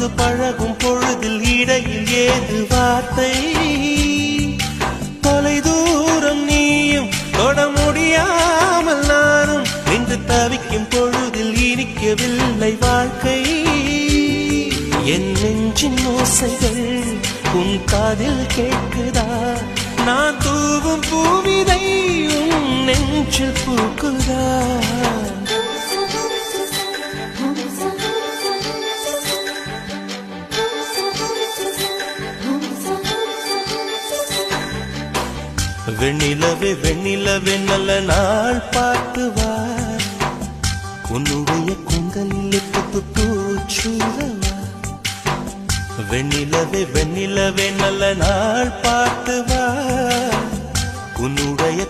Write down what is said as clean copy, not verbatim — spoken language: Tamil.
வந்து பழகும் பொழுதில் இடையில் ஏது வார்த்தை தொலை தூரம் நீயும் தொட முடியாமல் நானும் நின்று தவிக்கும் பொழுதில் இனிக்கவில்லை வாழ்க்கை என் நெஞ்சின் ஓசைகள் உன் காதில் கேட்குதா நான் தூவும் பூவிதை உன் நெஞ்சில் பூக்குதா வெண்ணிலவே வெண்ணிலவே நல்ல நாள் பார்த்து வா உன்னுடைய குந்தலில் புத்து பூச்சூடவா வெண்ணிலவே வெண்ணிலவே நல்ல நாள் பார்த்து வா உன்னுடைய